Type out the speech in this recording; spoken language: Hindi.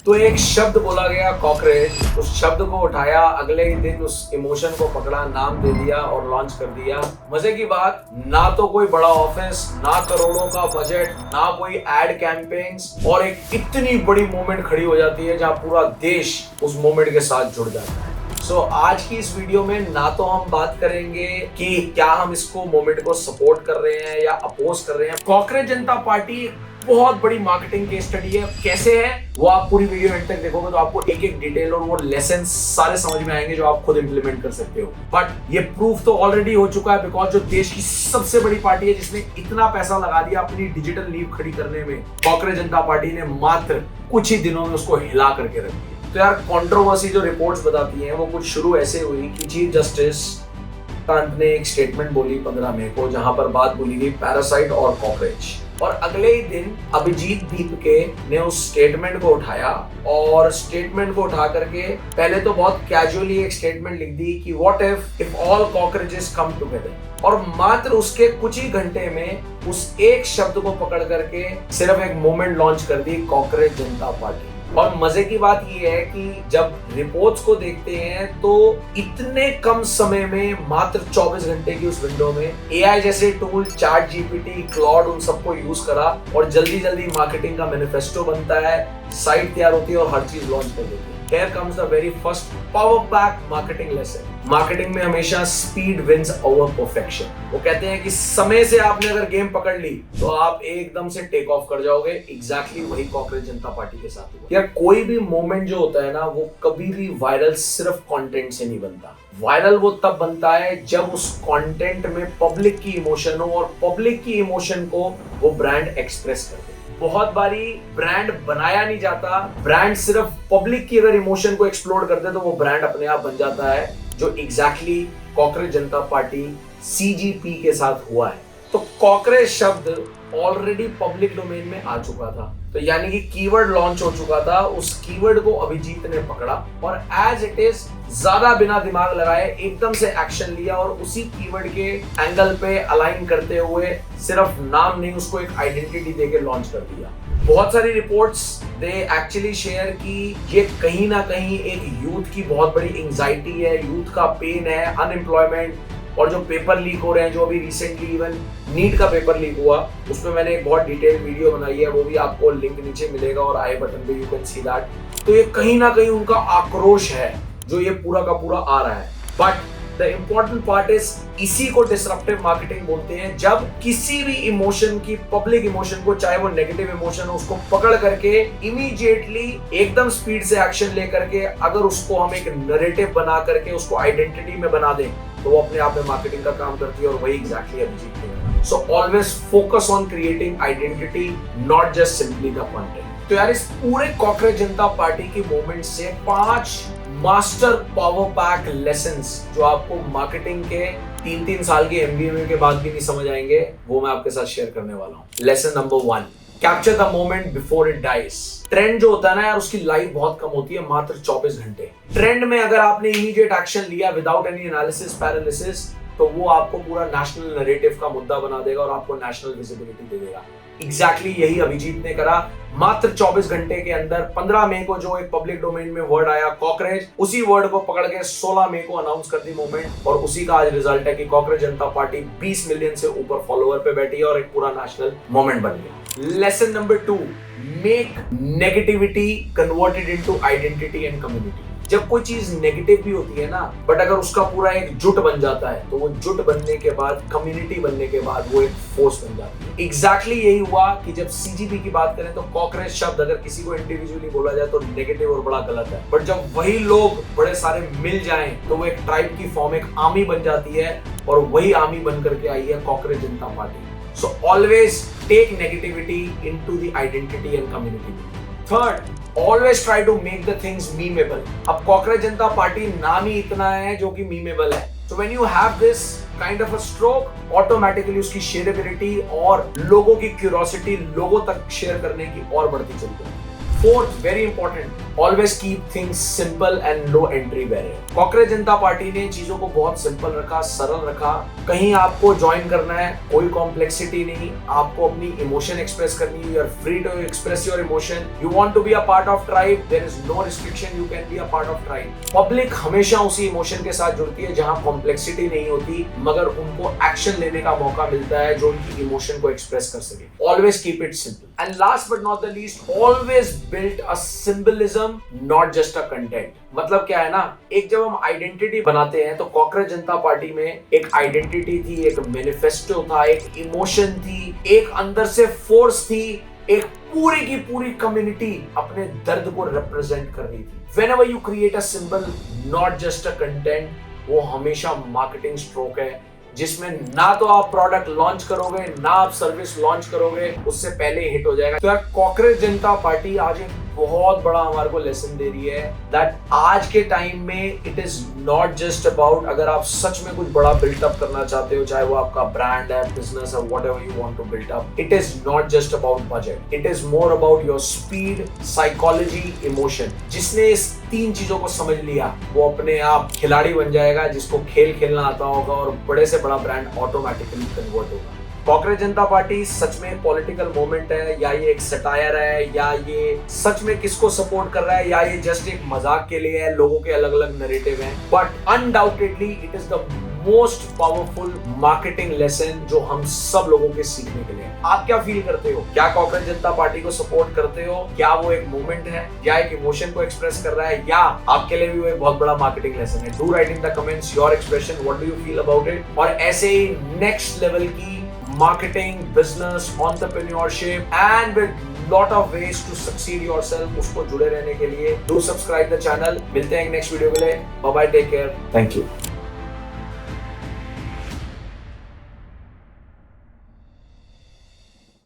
तो एक शब्द बोला गया कॉकरेज, उस शब्द को उठाया, अगले ही दिन उस इमोशन को पकड़ा, नाम दे दिया और लॉन्च कर दिया। मजे की बात, ना तो कोई बड़ा ऑफिस, ना करोड़ों का बजट, ना कोई एड कैंपेन्स, और एक इतनी बड़ी मूवमेंट खड़ी हो जाती है जहां पूरा देश उस मूवमेंट के साथ जुड़ जाता है। आज की इस वीडियो में ना तो हम बात करेंगे कि क्या हम इसको मूवमेंट को सपोर्ट कर रहे हैं या अपोज कर रहे हैं। कॉकरेज जनता पार्टी बहुत बड़ी मार्केटिंग केस स्टडी है। कैसे है वो आप पूरी वीडियो एंड तक देखोगे तो आपको एक एक डिटेल और वो लेसन सारे समझ में आएंगे जो आप खुद इंप्लीमेंट कर सकते हो। बट ये प्रूफ तो ऑलरेडी हो चुका है, बिकॉज जो देश की सबसे बड़ी पार्टी है जिसने इतना पैसा लगा दिया अपनी डिजिटल नींव खड़ी करने में, कॉकरेज जनता पार्टी ने मात्र कुछ ही दिनों में उसको हिला करके रख दिया। तो यार कंट्रोवर्सी जो रिपोर्ट्स बताती हैं वो कुछ शुरू ऐसे हुई कि चीफ जस्टिस कांत ने एक स्टेटमेंट बोली 15 मई को, जहां पर बात बोली गई पैरासाइट और कॉकरेज, और अगले ही दिन अभिजीत दीपके ने उस स्टेटमेंट को उठाया और स्टेटमेंट को उठा करके पहले तो बहुत कैजुअली एक स्टेटमेंट लिख दी कि what if all cockroaches come together, और मात्र उसके कुछ ही घंटे में उस एक शब्द को पकड़ करके सिर्फ एक मूवमेंट लॉन्च कर दी, कॉकरेज जनता पार्टी। और मजे की बात यह है कि जब रिपोर्ट्स को देखते हैं तो इतने कम समय में, मात्र 24 घंटे की उस विंडो में, एआई जैसे टूल, चैट जीपीटी, क्लाउड, उन सबको यूज करा और जल्दी जल्दी मार्केटिंग का मैनिफेस्टो बनता है, साइट तैयार होती है और हर चीज लॉन्च कर देती है। Here comes the very first power pack marketing lesson. Marketing में हमेशा स्पीड विंस ओवर परफेक्शन। वो कहते हैं कि समय से आपने अगर गेम पकड़ ली तो आप एकदम से टेक ऑफ कर जाओगे। एग्जैक्टली वही कॉकरेज जनता पार्टी के साथ हुआ। यार कोई भी मोमेंट जो होता है ना, वो कभी भी वायरल सिर्फ कंटेंट से नहीं बनता। वायरल वो तब बनता है जब उस कंटेंट में पब्लिक की इमोशन हो और पब्लिक की इमोशन को वो ब्रांड एक्सप्रेस कर दे। बहुत बारी ब्रांड बनाया नहीं जाता, ब्रांड सिर्फ पब्लिक की अगर इमोशन को एक्सप्लोर कर दे तो वो ब्रांड अपने आप बन जाता है, जो एग्जैक्टली कॉकरेज जनता पार्टी सीजीपी के साथ हुआ है। तो कॉकरेज शब्द ऑलरेडी पब्लिक डोमेन में आ चुका था, तो यानी कि कीवर्ड लॉन्च हो चुका था। उस कीवर्ड को अभिजीत ने पकड़ा और एज इट इज ज्यादा बिना दिमाग लगाए एकदम से एक्शन लिया और उसी कीवर्ड के एंगल पे अलाइन करते हुए सिर्फ नाम नहीं, उसको एक आइडेंटिटी देके लॉन्च कर दिया। बहुत सारी रिपोर्ट्स दे एक्चुअली शेयर की ये कहीं ना कहीं एक यूथ की बहुत बड़ी एंजाइटी है, यूथ का पेन है, अनएम्प्लॉयमेंट, और जो पेपर लीक हो रहे हैं, जो अभी रिसेंटली इवन नीट का पेपर लीक हुआ, उसमें मैंने एक बहुत डिटेल वीडियो बनाई है, वो भी आपको लिंक नीचे मिलेगा और आई बटन पे यू कैन सी दैट। तो ये कहीं ना कहीं उनका आक्रोश है जो ये पूरा का पूरा आ रहा है। But the important part is, इसी को डिसरप्टिव मार्केटिंग बोलते हैं, जब किसी भी इमोशन की, पब्लिक इमोशन को, चाहे वो नेगेटिव इमोशन हो, उसको पकड़ करके इमीडिएटली एकदम स्पीड से एक्शन लेकर के अगर उसको हम एक नैरेटिव बना करके उसको आइडेंटिटी में बना दें तो वो अपने आप में मार्केटिंग का काम करती है, और वही एग्जैक्टली अभिजीत ने। So always focus on creating identity, not just simply the content. तो यार इस पूरे कॉकरेज जनता पार्टी की मूवमेंट से 5 मास्टर पावर पैक लेसन्स जो आपको मार्केटिंग के 3-3 साल के एमबीए के बाद भी नहीं समझ आएंगे, वो मैं आपके साथ शेयर करने वाला हूँ। Lesson number 1, capture the moment before it dies. Trend जो होता है ना यार, उसकी लाइफ बहुत कम होती है, मात्र 24 घंटे। ट्रेंड में अगर आपने इमीडिएट एक्शन लिया विदाउट एनी एनालिसिस पैरालिसिस, तो वो आपको पूरा नेशनल नैरेटिव का मुद्दा बना देगा और आपको नेशनल विजिबिलिटी दे देगा। एग्जैक्टली यही अभिजीत ने करा। मात्र 24 घंटे के अंदर 15 मई को जो एक पब्लिक डोमेन में वर्ड आया कॉकरेज, उसी वर्ड को पकड़ के 16 मई को अनाउंस कर दी मूवमेंट, और उसी का आज रिजल्ट है कि कॉकरेज जनता पार्टी 20 मिलियन से ऊपर फॉलोअर पे बैठी है और एक पूरा नेशनल मूवमेंट बन गया। Lesson number 2, make negativity converted into identity and community. जब कोई चीज नेगेटिव भी होती है ना, बट अगर उसका पूरा एक जुट बन जाता है तो वो जुट बनने के बाद, कम्युनिटी बनने के बाद वो एक फोर्स बन जाती है। एग्जैक्टली यही हुआ कि जब सीजीपी की बात करें तो कॉकरेज शब्द अगर किसी को इंडिविजुअली बोला जाए तो नेगेटिव और बड़ा गलत है, बट जब वही लोग बड़े सारे मिल जाएं तो वो एक ट्राइब की फॉर्म, एक आर्मी बन जाती है, और वही आर्मी बन करके आई है cockroach Janata party. So always take negativity into the identity and community. Third, always try to make the things memeable. अब कॉकरेज जनता पार्टी नाम ही इतना है जो कि memeable है। So when you have this kind of a stroke, automatically उसकी shareability और लोगों की curiosity लोगों तक शेयर करने की और बढ़ती चली जाती है। Fourth, very important, always keep things simple and low entry barrier. Cockroach Janata party ने चीजों को बहुत सिंपल रखा, सरल रखा। कहीं आपको ज्वाइन करना है, कोई कॉम्प्लेक्सिटी नहीं, आपको अपनी इमोशन एक्सप्रेस करनी है, you are free to express your emotion. You want to be a part of tribe, there is no restriction, you can be a part of tribe. Public हमेशा उसी इमोशन के साथ जुड़ती है जहां कॉम्प्लेक्सिटी नहीं होती, मगर उनको एक्शन लेने का मौका मिलता है जो उनकी इमोशन को एक्सप्रेस कर सके। Always keep it simple and last but not the least, always build a symbolism, not just a content. मतलब क्या है ना, एक जब हम आइडेंटिटी बनाते हैं तो कॉकरोच जनता पार्टी में एक आइडेंटिटी थी, एक मैनिफेस्टो था, एक इमोशन थी, एक अंदर से फोर्स थी, एक पूरी की पूरी कम्युनिटी अपने दर्द को रिप्रेजेंट कर रही थी। Whenever you create a symbol, not just a content, वो हमेशा मार्केटिंग स्ट्रोक है जिसमें ना तो आप प्रोडक्ट लॉन्च करोगे ना आप सर्विस लॉन्च करोगे, उससे पहले हिट हो जाएगा। तो यार कॉकरोच जनता पार्टी आज एक बहुत बड़ा हमारे को लेसन दे रही है दैट आज के टाइम में it is not just about, अगर आप सच में कुछ बड़ा बिल्टअप करना चाहते हो, चाहे वो आपका ब्रांड है, बिजनेस है, whatever you want to build up, it is not just about budget, it is more about your speed, psychology, emotion. जिसने इस 3 चीजों को समझ लिया वो अपने आप खिलाड़ी बन जाएगा, जिसको खेल खेलना आता होगा और बड़े से बड़ा ब्रांड ऑटोमेटिकली कन्वर्ट होगा। कॉकरोच जनता पार्टी सच में पॉलिटिकल मूवमेंट है या ये एक सटायर है या ये सच में किसको सपोर्ट कर रहा है या ये जस्ट एक मजाक के लिए है, लोगों के अलग अलग नैरेटिव हैं, but undoubtedly it is the most powerful marketing lesson जो हम सब लोगों के सीखने के लिए। आप क्या फील करते हो? क्या कॉकरोच जनता पार्टी को सपोर्ट करते हो? क्या वो एक मूवमेंट है या एक इमोशन को एक्सप्रेस कर रहा है, या आपके लिए भी वो एक बहुत बड़ा मार्केटिंग लेसन है? Do right in the comments your expression, what do you feel about it. और ऐसे ही नेक्स्ट लेवल की marketing, business, entrepreneurship and with lot of ways to succeed yourself, उसको जुड़े रहने के लिए do subscribe the channel। मिलते हैं नेक्स्ट वीडियो के लिए, bye bye, take care, thank you।